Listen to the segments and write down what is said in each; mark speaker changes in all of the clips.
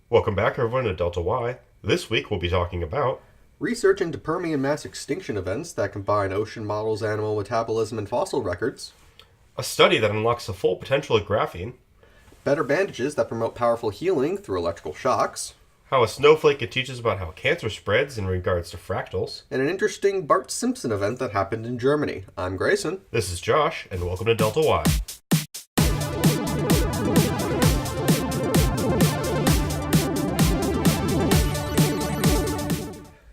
Speaker 1: Welcome back, everyone, to Delta Y. This week we'll be talking about
Speaker 2: Research into Permian mass extinction events that combine ocean models, animal metabolism, and fossil records.
Speaker 1: a study that unlocks the full potential of graphene,
Speaker 2: Better bandages that promote powerful healing through electrical shocks.
Speaker 1: how a snowflake can teach us about how cancer spreads in regards to fractals.
Speaker 2: And an interesting Bart Simpson event that happened in Germany. I'm Grayson.
Speaker 1: This is Josh, and welcome to Delta Y.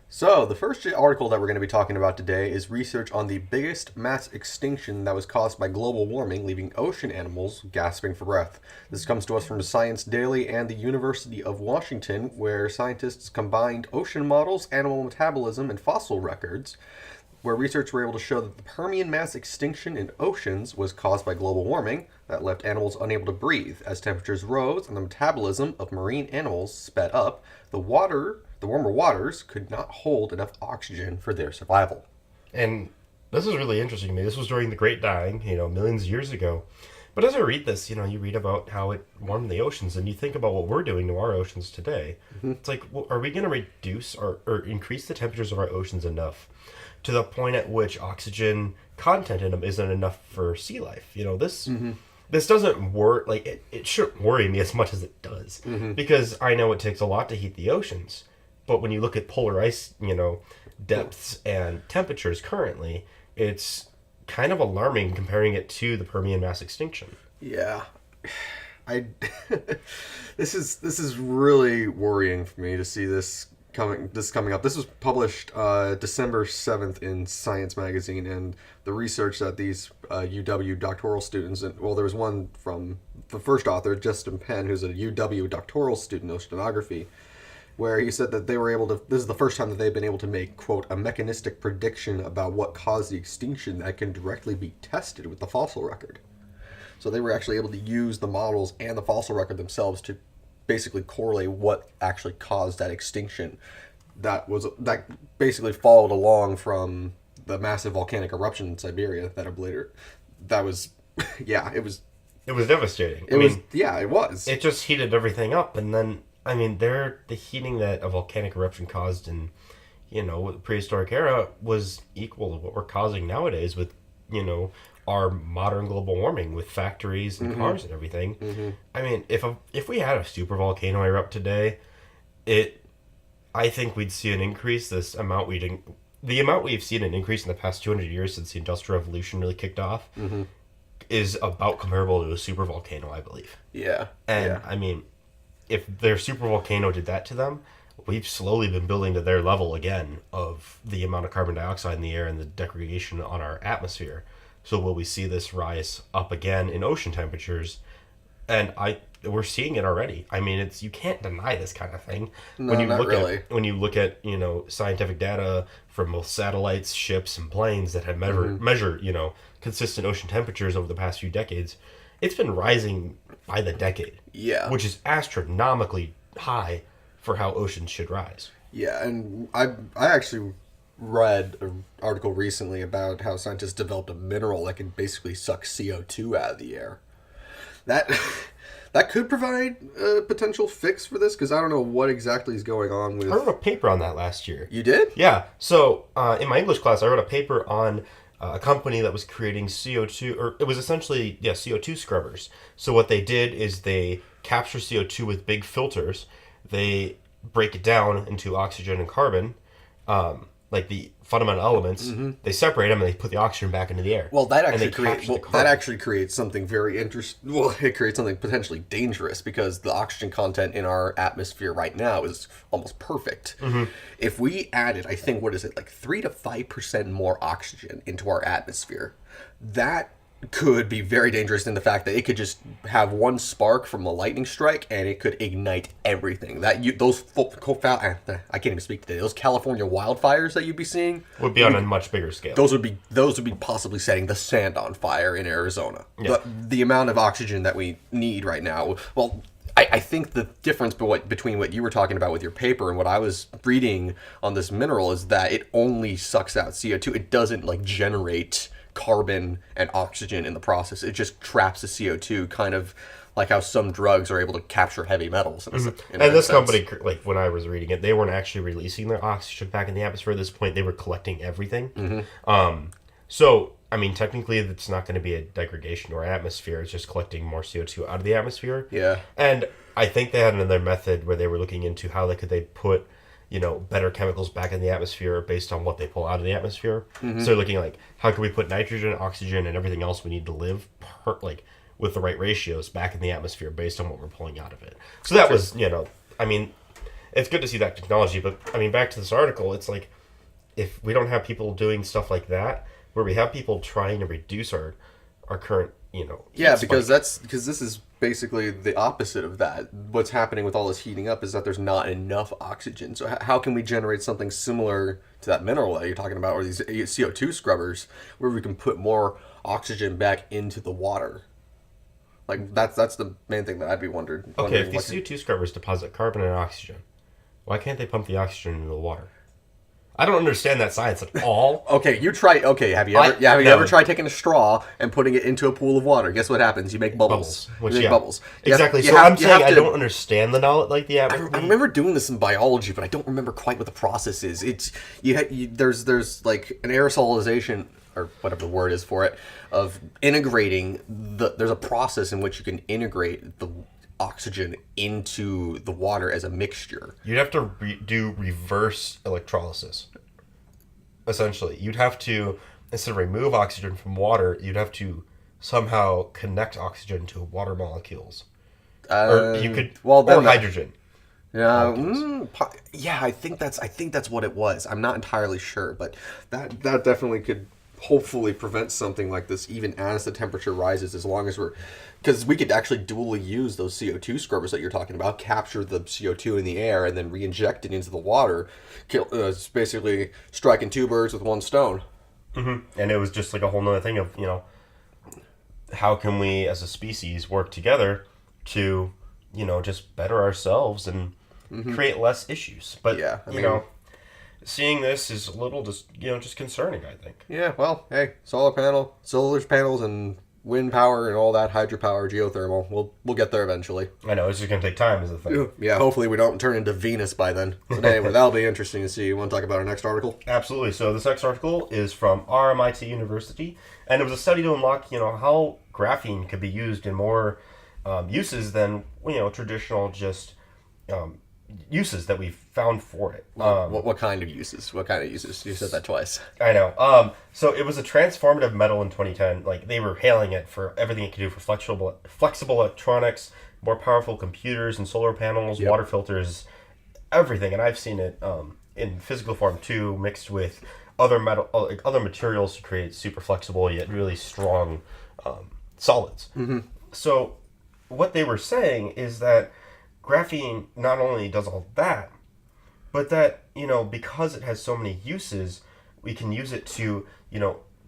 Speaker 2: So, the first article that we're going to be talking about today is research on the biggest mass extinction that was caused by global warming, leaving ocean animals gasping for breath. This comes to us from Science Daily and the University of Washington, where scientists combined ocean models, animal metabolism, and fossil records, where researchers were able to show that the Permian mass extinction in oceans was caused by global warming that left animals unable to breathe. As temperatures rose and the metabolism of marine animals sped up, the warmer waters could not hold enough oxygen for their survival.
Speaker 1: And this is really interesting to me. This was during the Great Dying, millions of years ago. But as I read this, you read about how it warmed the oceans, and you think about what we're doing to our oceans today. It's like, well, are we going to reduce or increase the temperatures of our oceans enough to the point at which oxygen content in them isn't enough for sea life? This doesn't work. Like it shouldn't worry me as much as it does, because I know it takes a lot to heat the oceans. But when you look at polar ice, depths and temperatures currently, it's kind of alarming comparing it to the Permian mass extinction.
Speaker 2: Yeah. I this is really worrying for me to see this coming up. This was published December 7th in Science magazine, and the research that these UW doctoral students, and well, there was one from the first author, Justin Penn, who's a UW doctoral student in oceanography, where he said that they were able to, this is the first time that they've been able to make, quote, a mechanistic prediction about what caused the extinction that can directly be tested with the fossil record. So they were actually able to use the models and the fossil record themselves to basically correlate what actually caused that extinction that basically followed along from the massive volcanic eruption in Siberia that was yeah, it was
Speaker 1: devastating.
Speaker 2: it was.
Speaker 1: It just heated everything up, and then the heating that a volcanic eruption caused in, the prehistoric era was equal to what we're causing nowadays with, our modern global warming with factories and cars and everything. If we had a super volcano erupt today, I think we'd see an increase. The amount we've seen an increase in the past 200 years since the Industrial Revolution really kicked off is about comparable to a super volcano, I believe.
Speaker 2: Yeah.
Speaker 1: And
Speaker 2: yeah.
Speaker 1: If their super volcano did that to them, we've slowly been building to their level again of the amount of carbon dioxide in the air and the degradation on our atmosphere. So will we see this rise up again in ocean temperatures? And we're seeing it already. You can't deny this kind of thing.
Speaker 2: No, not really.
Speaker 1: When you look at scientific data from both satellites, ships, and planes that have measured consistent ocean temperatures over the past few decades, it's been rising by the decade.
Speaker 2: Yeah.
Speaker 1: Which is astronomically high for how oceans should rise.
Speaker 2: Yeah, and I actually read an article recently about how scientists developed a mineral that can basically suck CO2 out of the air. That that could provide a potential fix for this, because I don't know what exactly is going on with...
Speaker 1: I wrote a paper on that last year.
Speaker 2: You did?
Speaker 1: Yeah. So in my English class, I wrote a paper on a company that was creating CO2, or it was essentially, CO2 scrubbers. So what they did is they capture CO2 with big filters. They break it down into oxygen and carbon, like the fundamental elements. They separate them and they put the oxygen back into the air.
Speaker 2: Well, that actually creates something very interesting. Well, it creates something potentially dangerous, because the oxygen content in our atmosphere right now is almost perfect. If we added, I think, what is it, like 3 to 5% more oxygen into our atmosphere, that could be very dangerous in the fact that it could just have one spark from a lightning strike and it could ignite everything. I can't even speak today. Those California wildfires that you'd be seeing
Speaker 1: would be on a much bigger scale.
Speaker 2: Those would be possibly setting the sand on fire in Arizona.
Speaker 1: Yeah.
Speaker 2: The amount of oxygen that we need right now. Well, I think the difference between what you were talking about with your paper and what I was reading on this mineral is that it only sucks out CO2. It doesn't generate carbon and oxygen in the process. It just traps the CO2, kind of like how some drugs are able to capture heavy metals.
Speaker 1: And this company, like when I was reading it, they weren't actually releasing their oxygen back in the atmosphere at this point. They were collecting everything. So, I mean, technically, it's not going to be a degradation to our atmosphere. It's just collecting more CO2 out of the atmosphere.
Speaker 2: Yeah.
Speaker 1: And I think they had another method where they were looking into how they put, better chemicals back in the atmosphere based on what they pull out of the atmosphere. So they're looking like, how can we put nitrogen, oxygen, and everything else we need to live, with the right ratios back in the atmosphere based on what we're pulling out of it. So that was, I mean, it's good to see that technology. But, I mean, back to this article, it's like, if we don't have people doing stuff like that, where we have people trying to reduce our current,
Speaker 2: yeah, because this is basically the opposite of that. What's happening with all this heating up is that there's not enough oxygen. So how can we generate something similar to that mineral that you're talking about, or these CO2 scrubbers, where we can put more oxygen back into the water? Like that's the main thing that I'd be wondering.
Speaker 1: Okay, if these CO2 scrubbers deposit carbon and oxygen, why can't they pump the oxygen into the water? I don't understand that science at all.
Speaker 2: Okay, you try. Okay, have you ever tried taking a straw and putting it into a pool of water? Guess what happens? You make bubbles.
Speaker 1: Which,
Speaker 2: you make bubbles.
Speaker 1: Exactly. I'm saying I don't understand the knowledge, like the.
Speaker 2: I remember doing this in biology, but I don't remember quite what the process is. It's there's like an aerosolization, or whatever the word is for it, of integrating there's a process in which you can integrate the oxygen into the water as a mixture.
Speaker 1: You'd have to do reverse electrolysis. Essentially, you'd have to, instead of remove oxygen from water, you'd have to somehow connect oxygen to water molecules. Or you could, or hydrogen.
Speaker 2: Yeah, I think that's what it was. I'm not entirely sure, but that definitely could hopefully prevent something like this even as the temperature rises, as long as because we could actually dually use those CO2 scrubbers that you're talking about, capture the CO2 in the air and then re-inject it into the water. It's basically striking two birds with one stone.
Speaker 1: And it was just like a whole nother thing of, how can we as a species work together to, just better ourselves and create less issues. But,
Speaker 2: yeah,
Speaker 1: seeing this is a little just concerning, I think.
Speaker 2: Yeah, well, hey, solar panels and wind power and all that, hydropower, geothermal, we'll get there eventually.
Speaker 1: I know, it's just going to take time is the thing.
Speaker 2: Yeah, hopefully we don't turn into Venus by then. But anyway, that'll be interesting to see. You want to talk about our next article?
Speaker 1: Absolutely. So this next article is from RMIT University, and it was a study to unlock, how graphene could be used in more uses than, traditional just uses that we've found for it.
Speaker 2: What kind of uses? What kind of uses? You said that twice.
Speaker 1: I know. So it was a transformative metal in 2010. Like, they were hailing it for everything it could do for flexible electronics, more powerful computers and solar panels, water filters, everything. And I've seen it in physical form too, mixed with other materials to create super flexible yet really strong solids. So what they were saying is that graphene not only does all that, but that, because it has so many uses, we can use it to,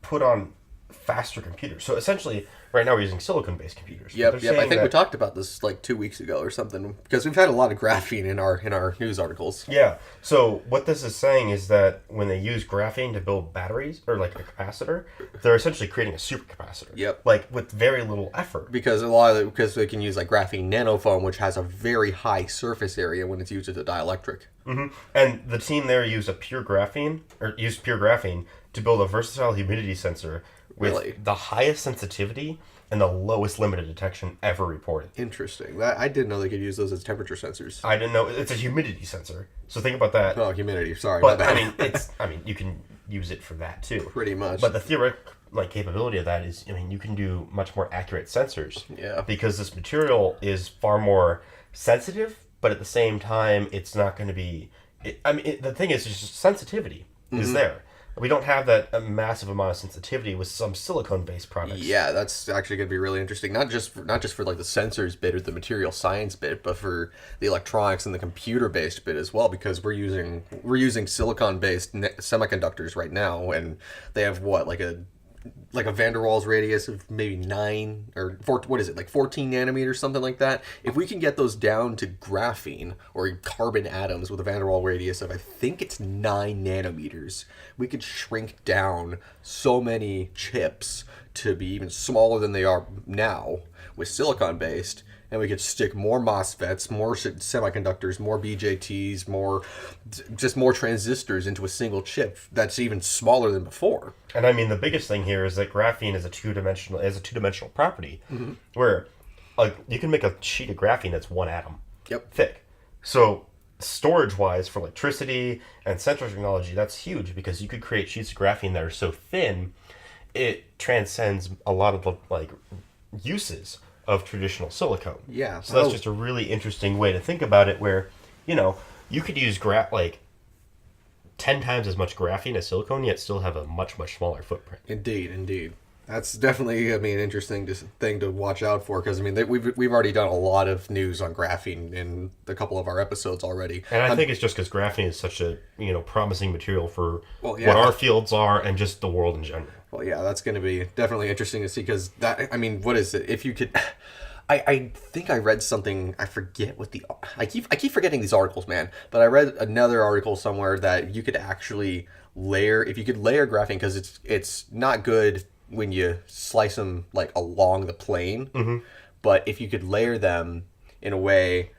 Speaker 1: put on faster computers. So essentially, right now we're using silicon-based computers.
Speaker 2: Yep. I think we talked about this like 2 weeks ago or something, because we've had a lot of graphene in our news articles.
Speaker 1: Yeah. So what this is saying is that when they use graphene to build batteries, or like a capacitor, they're essentially creating a supercapacitor.
Speaker 2: Yep.
Speaker 1: Like, with very little effort.
Speaker 2: Because they can use like graphene nanofoam, which has a very high surface area when it's used as a dielectric.
Speaker 1: And the team there used pure graphene to build a versatile humidity sensor with the highest sensitivity and the lowest limit of detection ever reported.
Speaker 2: Interesting. I didn't know they could use those as temperature sensors.
Speaker 1: I didn't know. It's a humidity sensor. So think about that.
Speaker 2: Oh, humidity. Sorry.
Speaker 1: But you can use it for that too.
Speaker 2: Pretty much.
Speaker 1: But the theoretical capability of that is, you can do much more accurate sensors.
Speaker 2: Yeah.
Speaker 1: Because this material is far more sensitive, but at the same time, it's not going to be. The thing is, just sensitivity is there. We don't have that massive amount of sensitivity with some silicone-based products.
Speaker 2: Yeah, that's actually going to be really interesting. Not just for like the sensors bit or the material science bit, but for the electronics and the computer-based bit as well. Because we're using silicon-based semiconductors right now, and they have like a van der Waals radius of maybe 9 or 14 nanometers, something like that. If we can get those down to graphene or carbon atoms with a van der Waals radius of, I think it's 9 nanometers, we could shrink down so many chips to be even smaller than they are now with silicon based, and we could stick more MOSFETs, more semiconductors, more BJTs, just more transistors into a single chip that's even smaller than before.
Speaker 1: And I mean, the biggest thing here is that graphene is a two-dimensional property, where you can make a sheet of graphene that's one atom thick. So storage-wise, for electricity and sensor technology, that's huge because you could create sheets of graphene that are so thin, it transcends a lot of the uses of traditional silicone.
Speaker 2: Yeah.
Speaker 1: So that's just a really interesting way to think about it, where you could use 10 times as much graphene as silicone, yet still have a much, much smaller footprint.
Speaker 2: Indeed. That's definitely, interesting thing to watch out for, because we've already done a lot of news on graphene in a couple of our episodes already.
Speaker 1: And I think it's just because graphene is such a promising material for what our fields are and just the world in general.
Speaker 2: Well, yeah, that's going to be definitely interesting to see, because what is it? If you could, I think I read something. I forget what I keep forgetting these articles, man. But I read another article somewhere that you could actually layer graphene, because it's not good when you slice them along the plane, but if you could layer them in a way,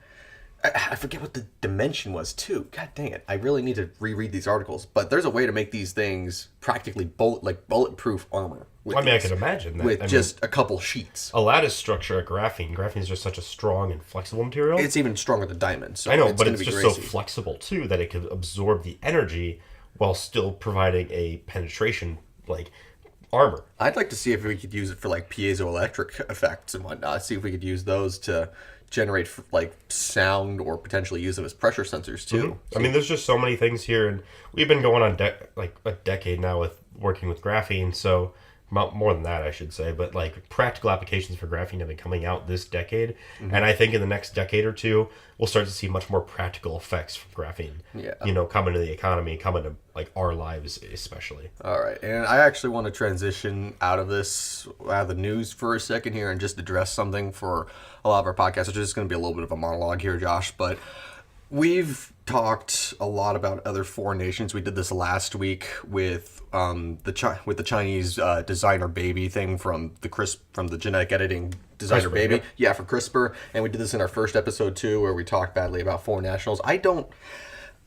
Speaker 2: I forget what the dimension was too. God dang it! I really need to reread these articles. But there's a way to make these things practically bulletproof armor.
Speaker 1: I can imagine that
Speaker 2: with just a couple sheets.
Speaker 1: A lattice structure of graphene. Graphene is just such a strong and flexible material.
Speaker 2: It's even stronger than diamond. So
Speaker 1: I know, but it's just so flexible too that it could absorb the energy while still providing a penetration armor.
Speaker 2: I'd like to see if we could use it for piezoelectric effects and whatnot. See if we could use those to generate sound, or potentially use them as pressure sensors too.
Speaker 1: I mean, there's just so many things here, and we've been going on a decade now with working with graphene. So more than that, I should say, but practical applications for graphene have been coming out this decade, and I think in the next decade or two we'll start to see much more practical effects from graphene. Come into the economy, come into our lives especially.
Speaker 2: All right, and I actually want to transition out of the news for a second here and just address something for a lot of our podcasts, which is going to be a little bit of a monologue here, Josh, but we've talked a lot about other foreign nations. We did this last week with the Chinese designer baby thing from the genetic editing designer
Speaker 1: CRISPR,
Speaker 2: baby. Yeah, for CRISPR. And we did this in our first episode too, where we talked badly about foreign nationals.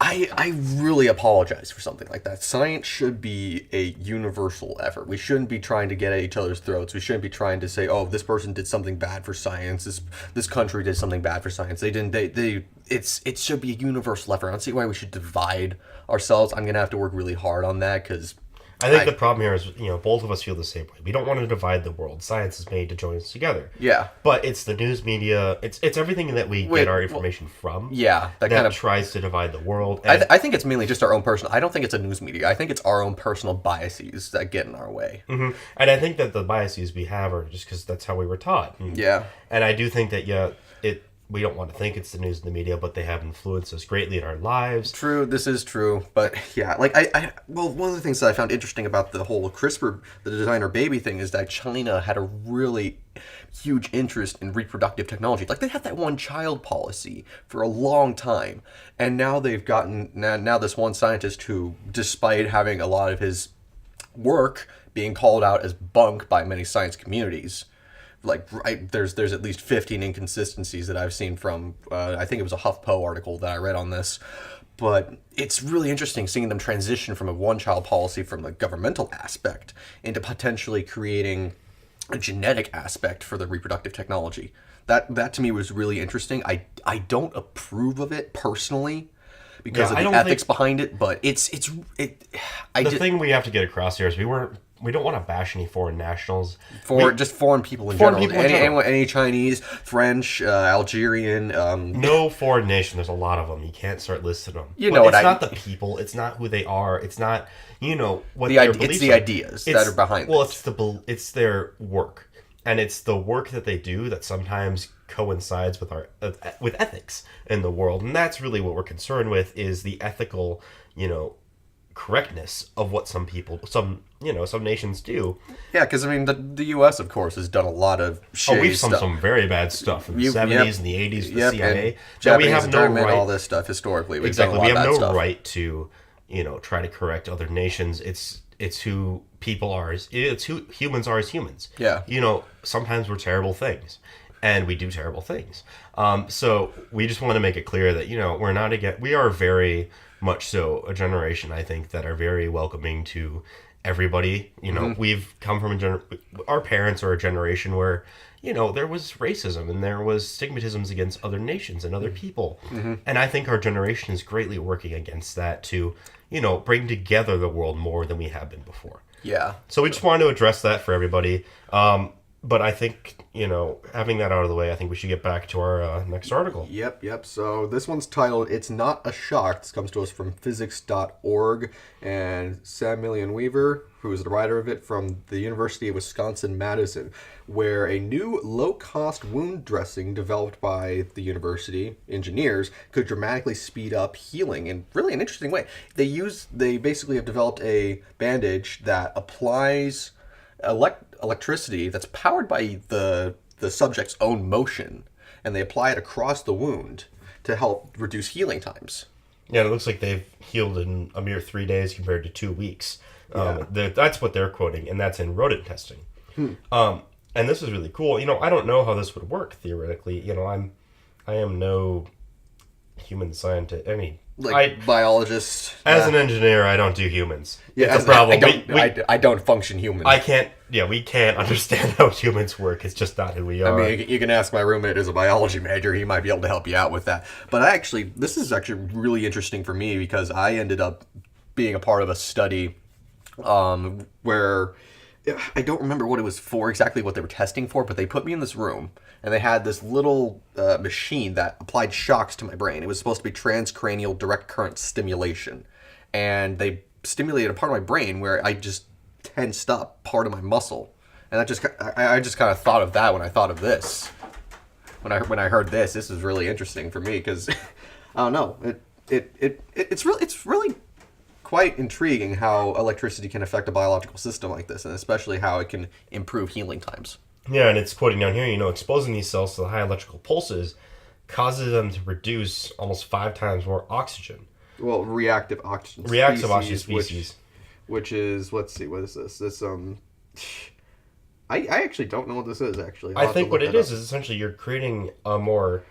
Speaker 2: I really apologize for something like that. Science should be a universal effort. We shouldn't be trying to get at each other's throats. We shouldn't be trying to say, "Oh, this person did something bad for science. This country did something bad for science." They didn't. It should be a universal effort. I don't see why we should divide ourselves. I'm gonna have to work really hard on that, because
Speaker 1: I think the problem here is, both of us feel the same way. We don't want to divide the world. Science is made to join us together.
Speaker 2: Yeah.
Speaker 1: But it's the news media. It's everything that we get our information from.
Speaker 2: Yeah.
Speaker 1: That kind of tries to divide the world.
Speaker 2: And I think it's mainly just our own personal. I don't think it's a news media. I think it's our own personal biases that get in our way.
Speaker 1: Mm-hmm. And I think that the biases we have are just because that's how we were taught.
Speaker 2: Yeah.
Speaker 1: And I do think that we don't want to think it's the news and the media, but they have influenced us greatly in our lives.
Speaker 2: True, this is true. But yeah, one of the things that I found interesting about the whole CRISPR, the designer baby thing, is that China had a really huge interest in reproductive technology. They had that one child policy for a long time. And now they've gotten, now this one scientist who, despite having a lot of his work being called out as bunk by many science communities, there's at least 15 inconsistencies that I've seen from I think it was a HuffPo article that I read on this, but it's really interesting seeing them transition from a one-child policy from a governmental aspect into potentially creating a genetic aspect for the reproductive technology. That to me was really interesting. I don't approve of it personally because of the ethics behind it, but the
Speaker 1: thing we have to get across here is we don't want to bash any foreign nationals.
Speaker 2: Just foreign people in general. Any Chinese, French, Algerian.
Speaker 1: No foreign nation. There's a lot of them. You can't start listing them.
Speaker 2: It's
Speaker 1: not the people. It's not who they are. It's not what
Speaker 2: their beliefs are. It's the ideas that are behind.
Speaker 1: Well, it's their work, and it's the work that they do that sometimes coincides with ethics in the world, and that's really what we're concerned with, is the ethical, correctness of what some nations do.
Speaker 2: Yeah, because the U.S. of course has done a lot of shady
Speaker 1: we've
Speaker 2: stuff.
Speaker 1: done some very bad stuff in the 70s and the 80s with the CIA.
Speaker 2: Japanese we have no right, all this stuff historically.
Speaker 1: Exactly, we have no right to try to correct other nations. It's who people are. It's who humans are as humans.
Speaker 2: Yeah.
Speaker 1: Sometimes we're terrible things. and we do terrible things. So we just want to make it clear that, we're not again. We are very much so a generation, I think, that are very welcoming to everybody. We've come from our parents are a generation where, there was racism and there was stigmatisms against other nations and other people. And I think our generation is greatly working against that to, bring together the world more than we have been before.
Speaker 2: Yeah.
Speaker 1: So we just wanted to address that for everybody. But I think, having that out of the way, I think we should get back to our next article.
Speaker 2: Yep. So this one's titled, It's Not a Shock. This comes to us from physics.org. And Sam Millian-Weaver, who is the writer of it, from the University of Wisconsin-Madison, where a new low-cost wound dressing developed by the university engineers could dramatically speed up healing in really an interesting way. They basically have developed a bandage that applies electricity that's powered by the subject's own motion, and they apply it across the wound to help reduce healing times.
Speaker 1: Yeah, it looks like they've healed in a mere 3 days compared to 2 weeks. That's what they're quoting, and that's in rodent testing. And this is really cool. I don't know how this would work theoretically. I am no human scientist.
Speaker 2: Biologist.
Speaker 1: As an engineer, I don't do humans.
Speaker 2: Yeah,
Speaker 1: it's a problem.
Speaker 2: I don't function human.
Speaker 1: We can't understand how humans work. It's just not who we are.
Speaker 2: I mean, you can ask my roommate who's a biology major. He might be able to help you out with that. But this is actually really interesting for me because I ended up being a part of a study where I don't remember what it was for, exactly what they were testing for, but they put me in this room and they had this little machine that applied shocks to my brain. It was supposed to be transcranial direct current stimulation. And they stimulated a part of my brain where I just tensed up part of my muscle. And I just kind of thought of that when I thought of this. When I heard this is really interesting for me because I don't know. It's really quite intriguing how electricity can affect a biological system like this, and especially how it can improve healing times.
Speaker 1: Yeah, and it's quoting down here, exposing these cells to the high electrical pulses causes them to produce almost 5 times more oxygen.
Speaker 2: Well, reactive oxygen
Speaker 1: species.
Speaker 2: Which is, let's see, what is this? This, I actually don't know what this is, actually.
Speaker 1: I think what it is essentially you're creating a more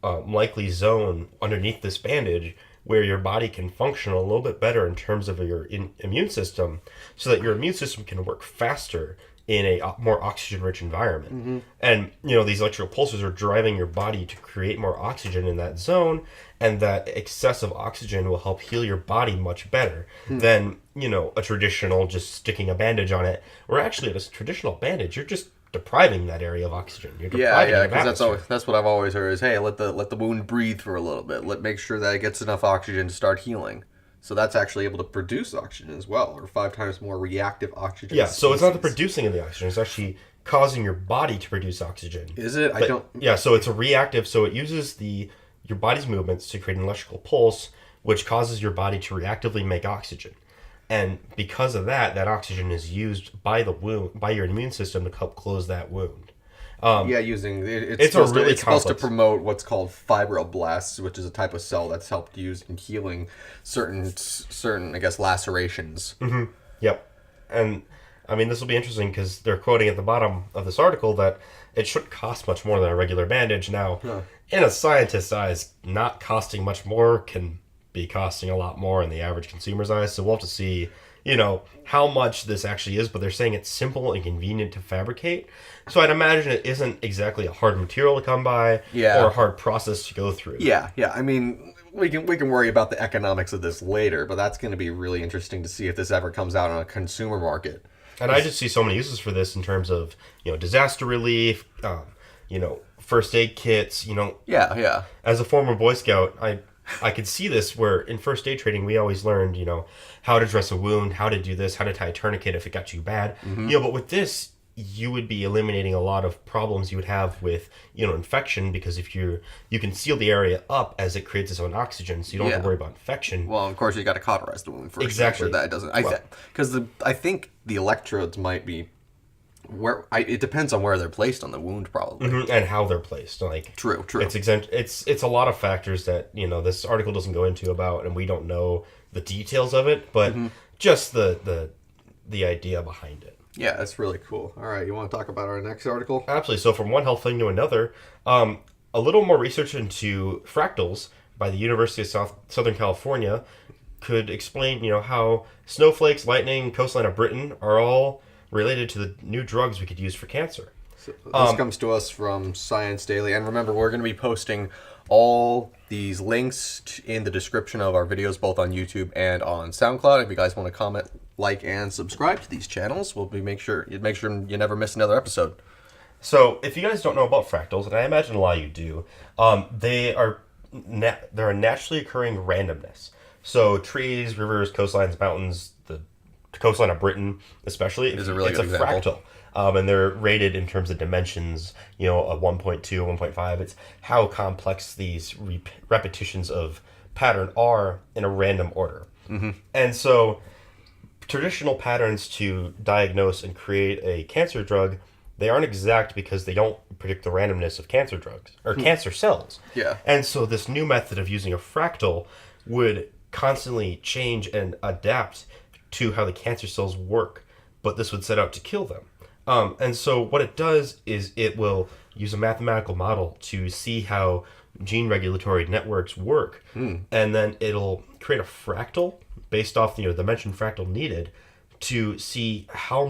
Speaker 1: likely zone underneath this bandage where your body can function a little bit better in terms of your immune system so that your immune system can work faster in a more oxygen-rich environment. And, these electrical pulses are driving your body to create more oxygen in that zone, and that excessive oxygen will help heal your body much better than, a traditional just sticking a bandage on it. Or actually, at a traditional bandage, you're just depriving that area of oxygen. You're depriving
Speaker 2: because that's what I've always heard is, hey, let the wound breathe for a little bit. Make sure that it gets enough oxygen to start healing. So that's actually able to produce oxygen as well, or 5 times more reactive oxygen.
Speaker 1: Yeah, so it's not the producing of the oxygen; it's actually causing your body to produce oxygen.
Speaker 2: Is it? I don't.
Speaker 1: Yeah, so it's a reactive. So it uses your body's movements to create an electrical pulse, which causes your body to reactively make oxygen. And because of that oxygen is used by your immune system to help close that wound.
Speaker 2: Using it's supposed to promote what's called fibroblasts, which is a type of cell that's helped used in healing certain I guess lacerations.
Speaker 1: Mm-hmm. Yep. And I mean, this will be interesting because they're quoting at the bottom of this article that it shouldn't cost much more than a regular bandage. Now, in a scientist's eyes, not costing much more can be costing a lot more in the average consumer's eyes. So we'll have to see, how much this actually is. But they're saying it's simple and convenient to fabricate. So I'd imagine it isn't exactly a hard material to come by or a hard process to go through.
Speaker 2: Yeah. I mean, we can worry about the economics of this later, but that's going to be really interesting to see if this ever comes out on a consumer market.
Speaker 1: And I just see so many uses for this in terms of, disaster relief, first aid kits,
Speaker 2: Yeah.
Speaker 1: As a former Boy Scout, I could see this where in first aid training we always learned, how to dress a wound, how to do this, how to tie a tourniquet if it got too bad. But with this, you would be eliminating a lot of problems you would have with, infection, because if you can seal the area up as it creates its own oxygen, so you don't have to worry about infection.
Speaker 2: Well, of course, you got to cauterize the wound first.
Speaker 1: Exactly.
Speaker 2: To make sure that it doesn't. Because I think the electrodes might be it depends on where they're placed on the wound, probably,
Speaker 1: and how they're placed.
Speaker 2: True.
Speaker 1: It's a lot of factors that this article doesn't go into about, and we don't know the details of it, but just the idea behind it.
Speaker 2: Yeah, that's really cool. All right, you want to talk about our next article?
Speaker 1: Absolutely. So from one health thing to another, a little more research into fractals by the University of Southern California could explain, how snowflakes, lightning, coastline of Britain are all related to the new drugs we could use for cancer.
Speaker 2: So this comes to us from Science Daily, and remember, we're going to be posting all these links in the description of our videos, both on YouTube and on SoundCloud. If you guys want to comment, like, and subscribe to these channels, we'll make sure you never miss another episode.
Speaker 1: So, if you guys don't know about fractals, and I imagine a lot of you do, they're a naturally occurring randomness. So, trees, rivers, coastlines, mountains, the coastline of Britain, especially,
Speaker 2: Is a really
Speaker 1: it's
Speaker 2: good
Speaker 1: a
Speaker 2: example.
Speaker 1: fractal. And they're rated in terms of dimensions, a 1.2, 1.5. It's how complex these repetitions of pattern are in a random order. Mm-hmm. And so, traditional patterns to diagnose and create a cancer drug, they aren't exact because they don't predict the randomness of cancer drugs or cancer cells.
Speaker 2: Yeah.
Speaker 1: And so this new method of using a fractal would constantly change and adapt to how the cancer cells work, but this would set out to kill them. And so what it does is it will use a mathematical model to see how gene regulatory networks work, and then it'll create a fractal based off the dimension fractal needed to see how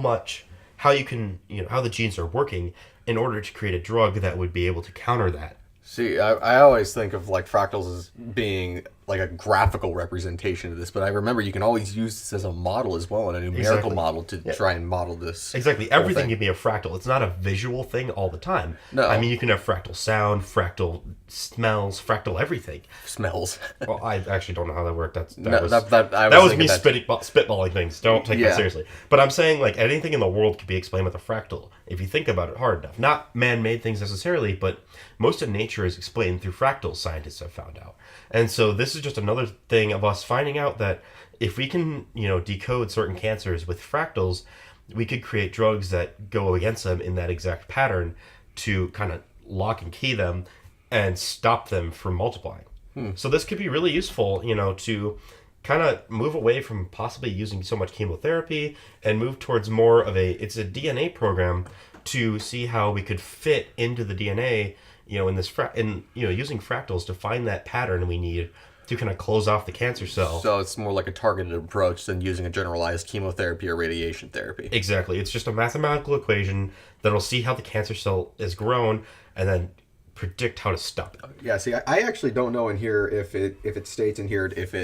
Speaker 1: the genes are working in order to create a drug that would be able to counter that.
Speaker 2: See, I always think of like fractals as being like a graphical representation of this, but I remember you can always use this as a model as well, and a numerical model to try and model this.
Speaker 1: Exactly. Everything can be a fractal. It's not a visual thing all the time.
Speaker 2: No.
Speaker 1: I mean, you can have fractal sound, fractal smells, fractal everything.
Speaker 2: Smells.
Speaker 1: Well, I actually don't know how that worked. That was me spitballing things. Don't take that seriously. But I'm saying, like, anything in the world can be explained with a fractal if you think about it hard enough. Not man-made things necessarily, but most of nature is explained through fractals, scientists have found out. And so this is just another thing of us finding out that if we can, decode certain cancers with fractals, we could create drugs that go against them in that exact pattern to kind of lock and key them and stop them from multiplying. So this could be really useful, to kind of move away from possibly using so much chemotherapy and move towards more of it's a DNA program to see how we could fit into the DNA, in this using fractals to find that pattern we need to kind of close off the cancer cell.
Speaker 2: So it's more like a targeted approach than using a generalized chemotherapy or radiation therapy.
Speaker 1: Exactly. It's just a mathematical equation that'll see how the cancer cell is grown and then predict how to stop it.
Speaker 2: Yeah, see, I actually don't know in here if it states in here if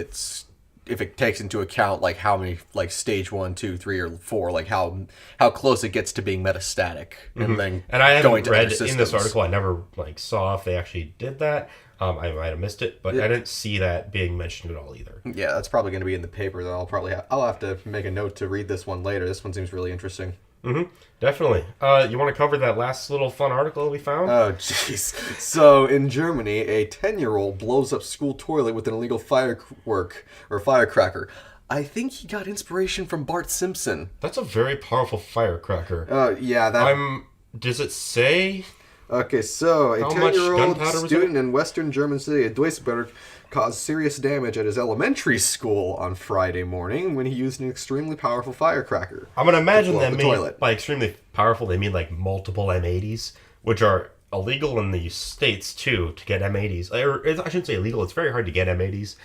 Speaker 2: it takes into account like how many like stage 1, 2, 3, or 4, like how close it gets to being metastatic, and
Speaker 1: I haven't
Speaker 2: going to
Speaker 1: read
Speaker 2: other systems.
Speaker 1: in this article. I never saw if they actually did that. I might have missed it, but I didn't see that being mentioned at all either.
Speaker 2: Yeah, that's probably going to be in the paper. That I'll have to make a note to read this one later. This one seems really interesting.
Speaker 1: Mm-hmm. Definitely. You want to cover that last little fun article we found?
Speaker 2: Oh, jeez. So, in Germany, a 10-year-old blows up school toilet with an illegal firecracker. I think he got inspiration from Bart Simpson.
Speaker 1: That's a very powerful firecracker.
Speaker 2: Yeah,
Speaker 1: Does it say?
Speaker 2: Okay, so a
Speaker 1: How much
Speaker 2: 10-year-old
Speaker 1: gunpowder was
Speaker 2: student in western German city of Duisburg caused serious damage at his elementary school on Friday morning when he used an extremely powerful firecracker.
Speaker 1: I'm going to imagine
Speaker 2: blow up
Speaker 1: them
Speaker 2: the toilet.
Speaker 1: by extremely powerful, they mean like multiple M80s, which are illegal in the States, too, to get M80s. Or, I shouldn't say illegal, it's very hard to get M80s.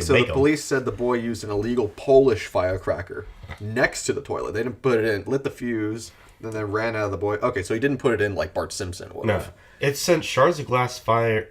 Speaker 2: So the police said the boy used an illegal Polish firecracker next to the toilet. They didn't put it in, lit the fuse, then they ran out of the boy. Okay, so he didn't put it in like Bart Simpson would have.
Speaker 1: No. It sent shards of glass flying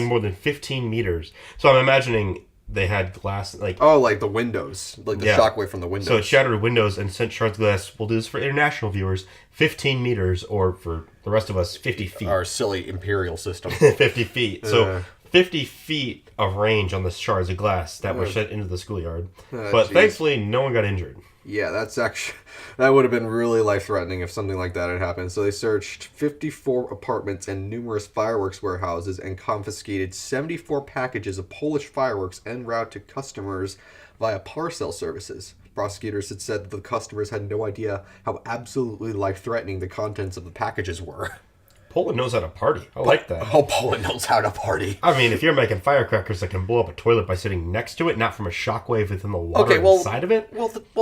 Speaker 1: more than 15 meters. So I'm imagining they had glass like...
Speaker 2: Oh, like the windows. Like the shockwave from the windows.
Speaker 1: So it shattered windows and sent shards of glass. We'll do this for international viewers. 15 meters, or for the rest of us, 50 feet.
Speaker 2: Our silly imperial system.
Speaker 1: 50 feet. So 50 feet of range on the shards of glass that were sent into the schoolyard. But thankfully, no one got injured.
Speaker 2: Yeah, that would have been really life-threatening if something like that had happened. So they searched 54 apartments and numerous fireworks warehouses and confiscated 74 packages of Polish fireworks en route to customers via parcel services. Prosecutors had said that the customers had no idea how absolutely life-threatening the contents of the packages were.
Speaker 1: Poland knows how to party. I like that.
Speaker 2: Oh, Poland knows how to party.
Speaker 1: I mean, if you're making firecrackers that can blow up a toilet by sitting next to it, not from a shockwave within the water inside of it,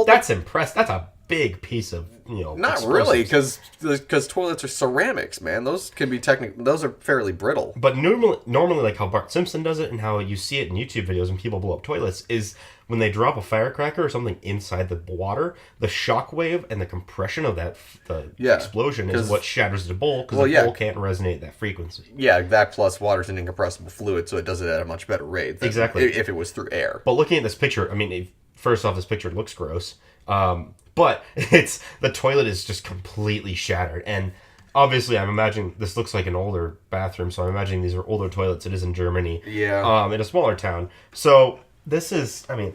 Speaker 1: that's impressive. That's a big piece of,
Speaker 2: Not really,
Speaker 1: explosives.
Speaker 2: because toilets are ceramics, man. Those can be those are fairly brittle.
Speaker 1: But normally, like how Bart Simpson does it and how you see it in YouTube videos when people blow up toilets, is when they drop a firecracker or something inside the water, the shock wave and the compression of the explosion is what shatters the bowl, because the bowl can't resonate that frequency.
Speaker 2: Yeah, that plus water's an incompressible fluid, so it does it at a much better rate than
Speaker 1: Exactly.
Speaker 2: if it was through air.
Speaker 1: But looking at this picture, I mean, first off, this picture looks gross. But the toilet is just completely shattered. And obviously, I'm imagining this looks like an older bathroom, so I'm imagining these are older toilets. It is in Germany.
Speaker 2: Yeah.
Speaker 1: In a smaller town. So this is, I mean,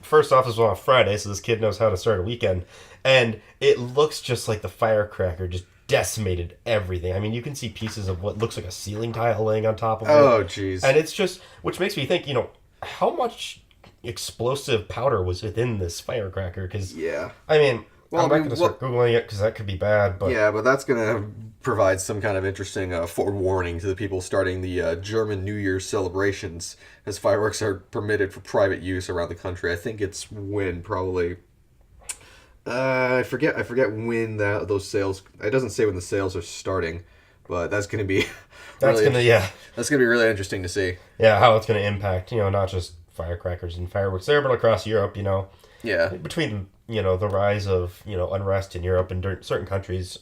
Speaker 1: first off, this was on a Friday, so this kid knows how to start a weekend. And it looks just like the firecracker just decimated everything. I mean, you can see pieces of what looks like a ceiling tile laying on top of it.
Speaker 2: Oh, jeez.
Speaker 1: And it's just, which makes me think, how much explosive powder was within this firecracker, because I mean, I'm not going to start Googling it because that could be bad, but
Speaker 2: yeah, but that's going to provide some kind of interesting forewarning to the people starting the German New Year's celebrations, as fireworks are permitted for private use around the country. I think it's when probably I forget when those sales, it doesn't say when the sales are starting, but that's going to be that's going to be really interesting to see.
Speaker 1: Yeah, how it's going to impact, not just firecrackers and fireworks there, but across Europe,
Speaker 2: Yeah.
Speaker 1: Between, the rise of, unrest in Europe and certain countries.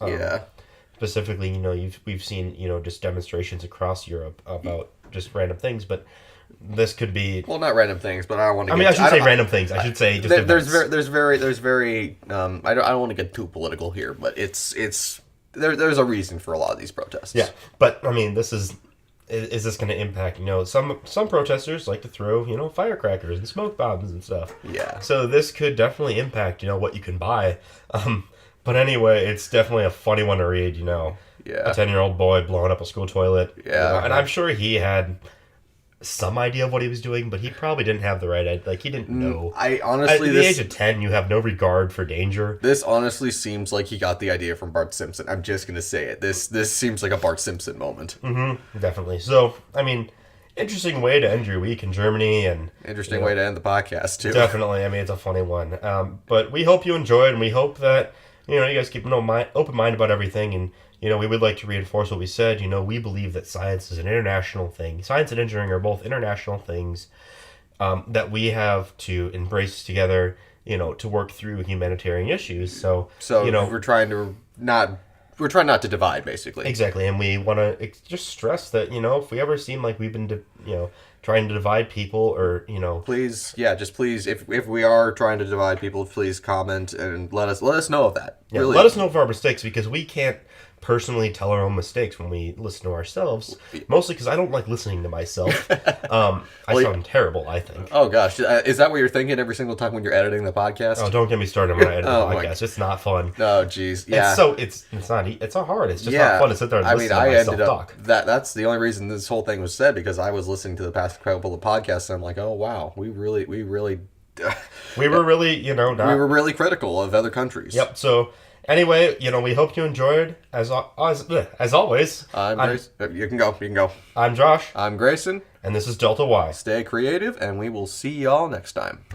Speaker 1: Specifically, we've seen, just demonstrations across Europe about just random things, but this could be...
Speaker 2: Well, not random things, but I don't want to
Speaker 1: I shouldn't say random things. I should say just
Speaker 2: there's very I don't want to get too political here, but there's a reason for a lot of these protests.
Speaker 1: Yeah, but, I mean, this is this going to impact, some protesters like to throw, firecrackers and smoke bombs and stuff.
Speaker 2: Yeah.
Speaker 1: So this could definitely impact, what you can buy. But anyway, it's definitely a funny one to read,
Speaker 2: Yeah.
Speaker 1: A 10-year-old boy blowing up a school toilet.
Speaker 2: Yeah.
Speaker 1: And I'm sure he had some idea of what he was doing, but he probably didn't have the right idea. Like, he didn't know.
Speaker 2: I honestly...
Speaker 1: At the age of 10, you have no regard for danger.
Speaker 2: This honestly seems like he got the idea from Bart Simpson. I'm just going to say it. This seems like a Bart Simpson moment.
Speaker 1: Mm-hmm. Definitely. So, I mean, interesting way to end your week in Germany. And
Speaker 2: interesting way to end the podcast, too.
Speaker 1: Definitely. I mean, it's a funny one. But we hope you enjoyed, and we hope that, you guys keep an open mind about everything. And, we would like to reinforce what we said. We believe that science is an international thing. Science and engineering are both international things that we have to embrace together, to work through humanitarian issues. So
Speaker 2: we're trying not to divide, basically.
Speaker 1: Exactly. And we want to just stress that, if we ever seem like we've been, trying to divide people or,
Speaker 2: please, if we are trying to divide people, please comment and let us know of that.
Speaker 1: Yeah,
Speaker 2: really.
Speaker 1: Let us know of our mistakes, because we can't personally tell our own mistakes when we listen to ourselves, mostly because I don't like listening to myself. I sound terrible, I think.
Speaker 2: Oh gosh, is that what you're thinking every single time when you're editing the podcast?
Speaker 1: Oh, don't get me started when I edit the podcast. It's not fun.
Speaker 2: Oh jeez, yeah.
Speaker 1: It's not hard. It's just not fun to sit there and listen to myself talk.
Speaker 2: That's the only reason this whole thing was said, because I was listening to the past couple of podcasts and I'm like, oh wow, we really
Speaker 1: we were really, we
Speaker 2: were really critical of other countries.
Speaker 1: Yep. So anyway, we hope you enjoyed. As always,
Speaker 2: I'm Grayson. You can go.
Speaker 1: I'm Josh.
Speaker 2: I'm Grayson.
Speaker 1: And this is Delta Y.
Speaker 2: Stay creative, and we will see y'all next time.